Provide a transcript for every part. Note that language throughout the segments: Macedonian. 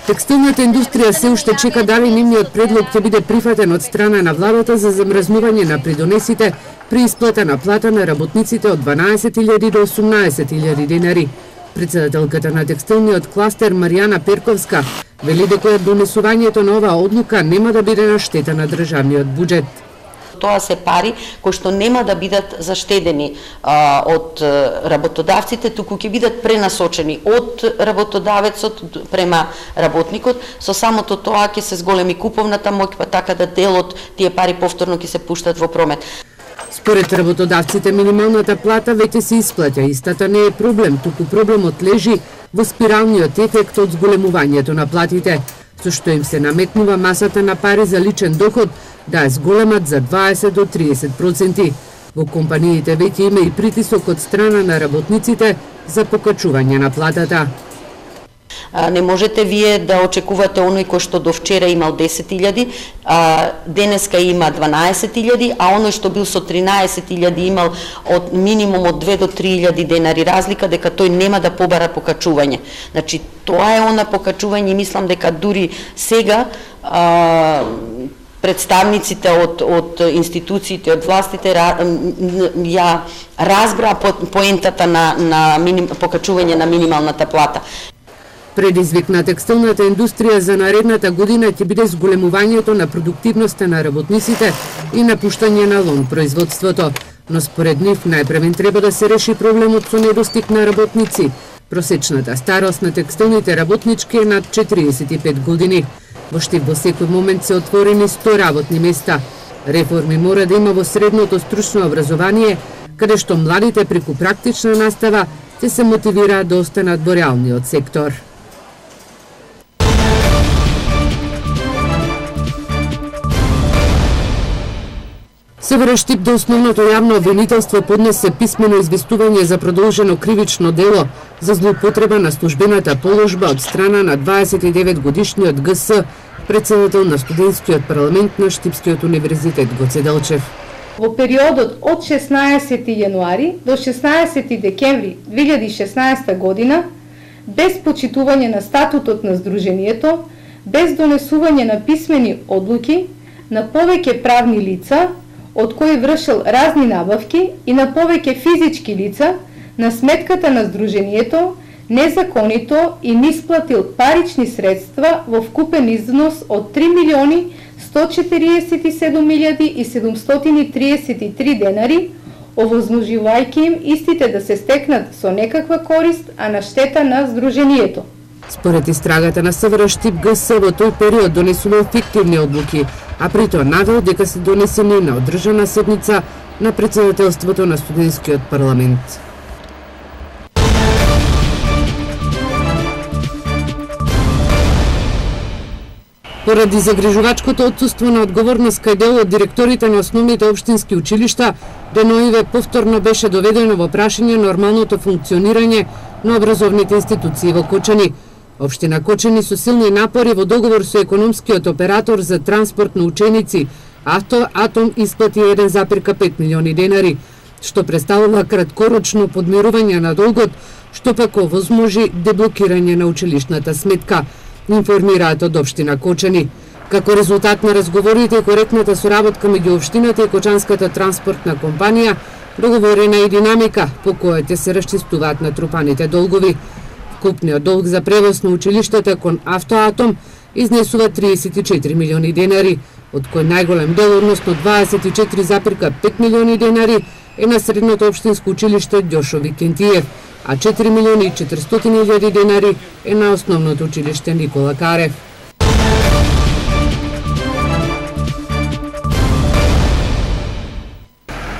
Текстилната индустрија се уште чека дали нивниот предлог ќе биде прифатен од страна на владата за замрзнување на придонесите при исплата на плата на работниците од 12.000 до 18.000 денари. Председателката на текстилниот кластер Маријана Перковска вели дека донесувањето на оваа одлука нема да биде на штета на државниот буџет. Тоа се пари кои што нема да бидат заштедени од работодавците, туку ќе бидат пренасочени од работодавецот према работникот. Со самото тоа ќе се зголеми куповната моќ, па така да дел од тие пари повторно ќе се пуштат во промет. Според работодавците минималната плата веќе се исплаќа. Истата не е проблем, туку проблемот лежи во спиралниот ефект од зголемувањето на платите, со што им се наметнува масата на пари за личен доход да е зголемат за 20 до 30%. Во компаниите веќе има и притисок од страна на работниците за покачување на платата. Не можете вие да очекувате оној кој што до вчера имал 10.000, денеска има 12.000, а оној што бил со 13.000 имал од минимум од 2 до 3.000 денари разлика, дека тој нема да побара покачување. Значи, тоа е она покачување и мислам дека дури сега представниците од институциите, од властите ја разбра поентата на покачување на минималната плата. Предизвик на текстилната индустрија за наредната година ќе биде зголемувањето на продуктивноста на работниците и напуштање на лон производството. Но според нив најпревен треба да се реши проблемот со недостиг на работници. Просечната старост на текстилните работнички е над 45 години. Во Штип во секој момент се отворени 100 работни места. Реформи мора да има во средното стручно образование, каде што младите преку практична настава ќе се мотивираат да останат во реалниот сектор. Северен Штип до основното јавно обвинителство поднесе писмено известување за продолжено кривично дело за злоупотреба на службената положба од страна на 29-годишниот ГС, председател на студентскиот парламент на Штипскиот универзитет Гоце Делчев. Во периодот од 16 јануари до 16 декември 2016 година, без почитување на статутот на Сдруженијето, без донесување на писмени одлуки на повеќе правни лица, од кои вршел разни набавки и на повеќе физички лица на сметката на Сдруженијето, незаконито им исплатил парични средства во вкупен износ од 3.147.733 денари, овозможувајќи им истите да се стекнат со некаква корист, а на штета на Сдруженијето. Според истрагата на Северен Штип, ГС во тој период донесувал фиктивни одлуки, а при тоа навел дека се донесени на одржана седница на председателството на студентскиот парламент. Поради загрижувачкото отсуство на одговорност кај дел од директорите на основните општински училишта, деноиве повторно беше доведено во прашање нормалното функционирање на образовните институции во Кочани. Општина Кочани со силни напори во договор со економскиот оператор за транспорт на ученици Атом исплати 1,5 милиони денари, што представува краткорочно подмирување на долгот, што пак овозможи деблокирање на училишната сметка, информираат од општина Кочани. Како резултат на разговорите и коректната соработка меѓу општината и Кочанската транспортна компанија, договорена и динамика по која ќе се расчистуваат натрупаните долгови. Вкупниот долг за превоз на училиштата кон Автоатом изнесува 34 милиони денари, од кој најголем дел, односно 24,5 милиони денари, е на средното општинско училиште Ѓошо Викентиев, а 4 милиони и 400 илјади денари е на основното училиште Никола Карев.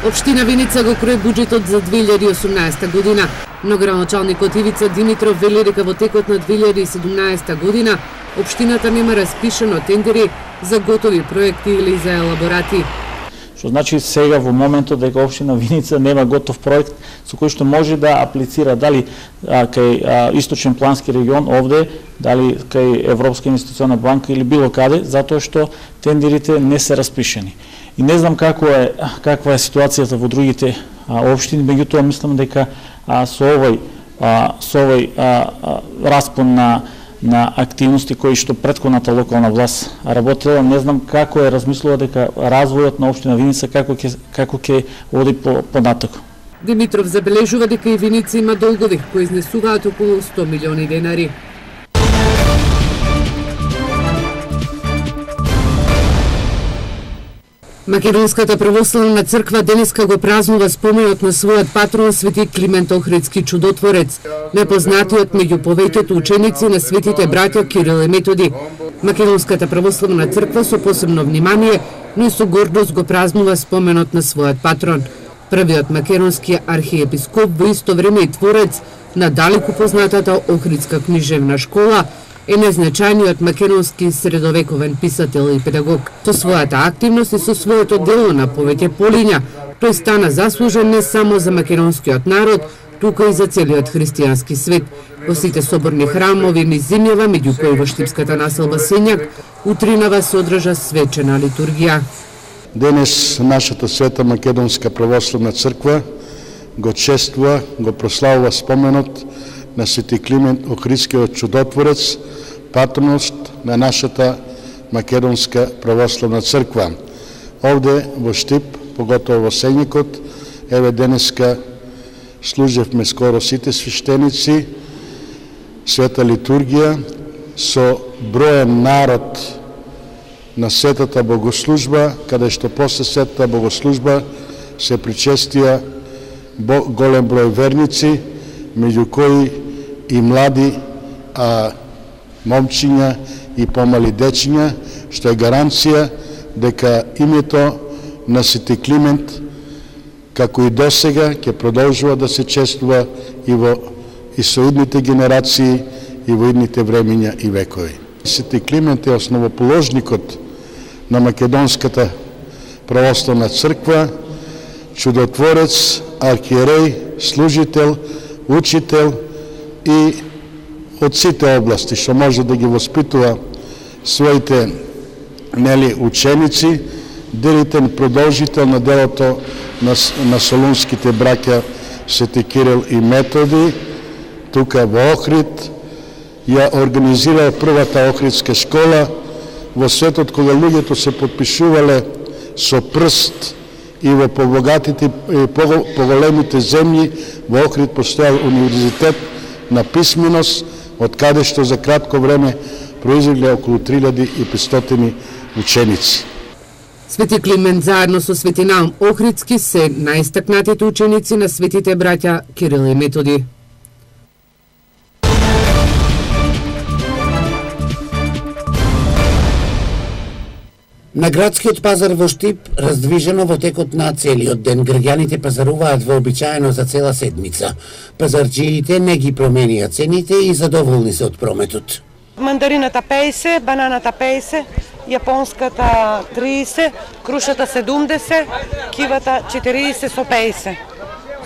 Општина Виница го крои буџетот за 2018 година, но градоначалникот Ивица Димитров вели дека во текот на 2017 година општината нема распишено тендери за готови проекти или за елаборати. Што значи сега во моментот дека општина Виница нема готов проект со кој што може да аплицира дали кај Источен плански регион овде, дали кај Европска инвестициона банка или било каде, затоа што тендерите не се распишени. И не знам каква е ситуацијата во другите општини, меѓутоа мислам дека со овој распон на активности кои што претходната локална власт работела. Не знам како е размислува дека развојот на општина Виница како ќе оди понатак. Димитров забележува дека и Виница има долгови кои изнесуваат околу 100 милиони денари. Македонската православна црква денеска го празнува споменот на својот патрон свети Климент Охридски чудотворец, непознатиот меѓу повеќето ученици на светите браќа Кирил и Методи. Македонската православна црква со посебно внимание, но и со гордост го празнува споменот на својот патрон. Првиот македонски архиепископ во исто време и творец на далеку познатата Охридска книжевна школа, е најзначајниот македонски средовековен писател и педагог. Со својата активност и со своето дело на повеќе полиња, тој стана заслужен не само за македонскиот народ, туку и за целиот христијански свет. Во сите соборни храмови низ земјава, меѓу кои во штипската населба Сењак, утринава се одржа свечена литургија. Денес нашата света Македонска православна црква го чествува, го прославува споменот на свети Климент Охридскиот чудотворец, патроност на нашата Македонска православна црква. Овде во Штип, поготово во Сењакот, еве денеска служевме скоро сите свештеници, света литургија со броен народ на светата богослужба, каде што после светата богослужба се причестија голем број верници, меѓу кои и млади момчиња и помали дечиња, што е гаранција дека името на свети Климент, како и досега, ќе продолжува да се чествува и со идните генерации и во идните времења и векови. Свети Климент е основоположникот на Македонската православна црква, чудотворец, архиереј, служител, учител и од сите области што може да ги воспитува своите ученици, делитен продолжител на делото на солунските браќа Свети Кирил и Методи, тука во Охрид, ја организирал првата Охридска школа во светот кога луѓето се подпишувале со прст и во побогатите и поголемите земји. Во Охрид постојал универзитет на писменост, од каде што за кратко време произлегле околу 3500 ученици. Свети Климент заедно со Свети Наум Охридски се најистакнатите ученици на светите браќа Кирил и Методи. На градскиот пазар во Штип, раздвижено во текот на целиот ден, граѓаните пазаруваат вообичаено за цела седмица. Пазарџиите не ги променија цените и задоволни се од прометот. Мандарината 50, бананата 50, јапонската 30, крушата 70, кивата 40 со 50.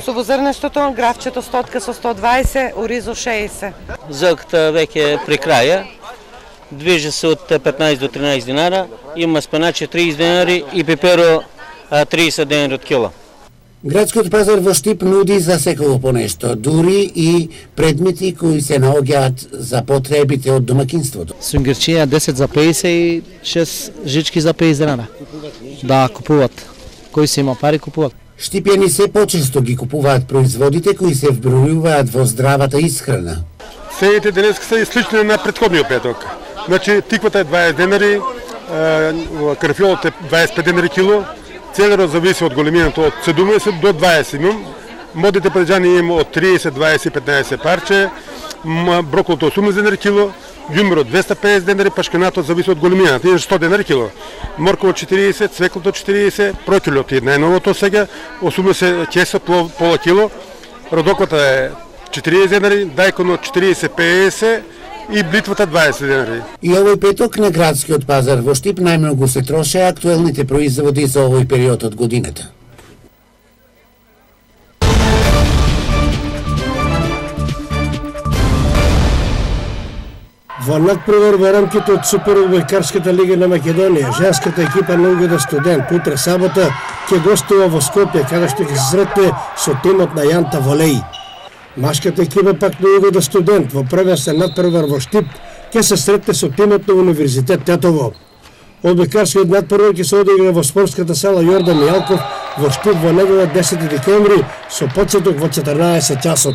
Сувозрнестото, гравчето стотка со 120, оризо 60. Зелката веќе при краја. Движи се од 15 до 13 динара, има спаначе 30 динари и пеперо 30 динари од кило. Градскиот пазар во Штип нуди за секој по нешто, дури и предмети кои се наоѓаат за потребите од домакинството. Сунгирчија 10 за 50 и 6 жички за 50 динара. Да, купуват. Кои се има пари, купуват. Штипјани се почесто ги купуваат производите кои се вбројуваат во здравата исхрана. Цените денеска се слични на претходниот петок. Значи, тиквата е 20 денари, карфиолот е 25 денари кило, целерот зависи од големината од 70 до 20 имам. Модите падеџани имам од 30, 20, 15 парче, броколото 80 денари кило, јумерот 250 денари, пашкенатот зависи од големината, имаш 100 денари кило. Морковот 40, цвеклото 40, прокилот е најновото сега, 80 кеса пола кило, родоквата е 40 денари, дајконот 40-50 и блитвата 20 денари. И овој петок на градскиот пазар во Штип најмногу се троше актуелните производи за овој период од годината. Во надпревар во рамките од Суперодбојкарската лига на Македонија, женската екипа на УГД Студент утре сабота ќе гостува во Скопје, каде што ќе се сретне со тимот на Јанта Волеј. Машката екипа пак на УГД Студент во првенствен надпревар во Штип ќе се сретне со тимот на Универзитет Тетово. Одбојкарскиот надпревар ќе се одигра во спортската сала Јордан Мијалков во Штип во недела 10 декември со почеток во 14 часот.